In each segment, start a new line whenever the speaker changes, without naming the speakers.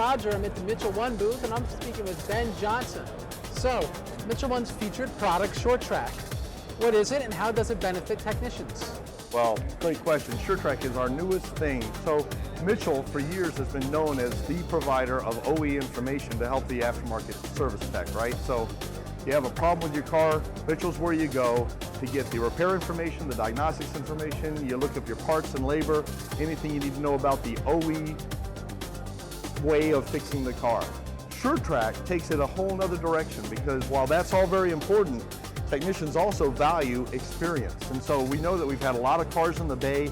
Roger. I'm at the Mitchell 1 booth and I'm speaking with Ben Johnson. So, Mitchell 1's featured product, SureTrack. What is it and how does it benefit technicians?
Well, great question. SureTrack is our newest thing. So Mitchell for years has been known as the provider of OE information to help the aftermarket service tech, right? So you have a problem with your car, Mitchell's where you go to get the repair information, the diagnostics information, you look up your parts and labor, anything you need to know about the OE way of fixing the car. SureTrack takes it a whole nother direction because while that's all very important, technicians also value experience. And so we know that we've had a lot of cars in the bay,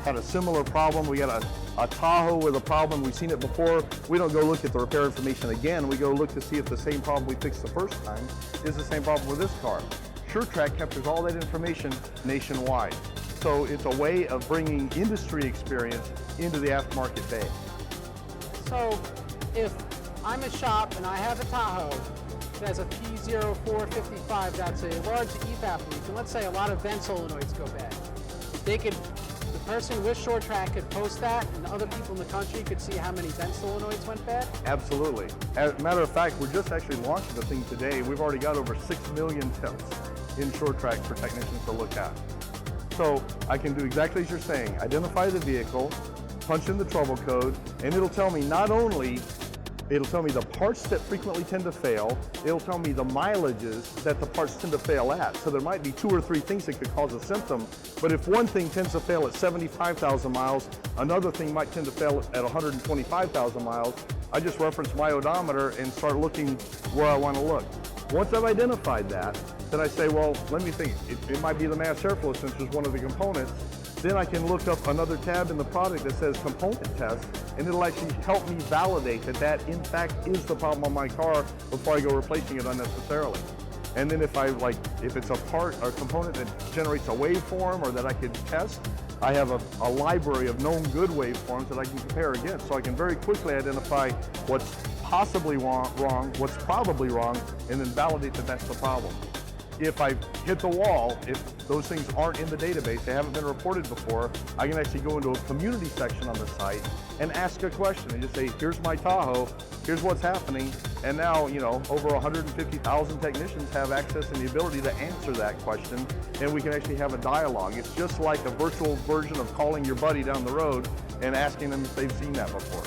had a similar problem. We got a Tahoe with a problem, we've seen it before. We don't go look at the repair information again. We go look to see if the same problem we fixed the first time is the same problem with this car. SureTrack captures all that information nationwide. So it's a way of bringing industry experience into the aftermarket bay.
So if I'm a shop and I have a Tahoe that has a P0455, that's a large EPAP leak, and let's say a lot of vent solenoids go bad. The person with SureTrack could post that and other people in the country could see how many vent solenoids went bad?
Absolutely. As a matter of fact, we're just actually launching the thing today. We've already got over 6 million temps in SureTrack for technicians to look at. So I can do exactly as you're saying, identify the vehicle, punch in the trouble code, and it'll tell me not only it'll tell me the parts that frequently tend to fail. It'll tell me the mileages that the parts tend to fail at. So there might be 2 or 3 things that could cause a symptom, but if one thing tends to fail at 75,000 miles, another thing might tend to fail at 125,000 miles, I just reference my odometer and start looking where I want to look. Once I've identified that, then I say, well, let me think. It might be the mass airflow sensor is one of the components. Then I can look up another tab in the product that says component test, and it'll actually help me validate that that in fact is the problem on my car before I go replacing it unnecessarily. And then if it's a part or component that generates a waveform or that I could test, I have a library of known good waveforms that I can compare against. So I can very quickly identify what's possibly wrong, what's probably wrong, and then validate that that's the problem. If I hit the wall, if those things aren't in the database, they haven't been reported before, I can actually go into a community section on the site and ask a question and just say, here's my Tahoe, here's what's happening, and now, over 150,000 technicians have access and the ability to answer that question, and we can actually have a dialogue. It's just like a virtual version of calling your buddy down the road and asking them if they've seen that before.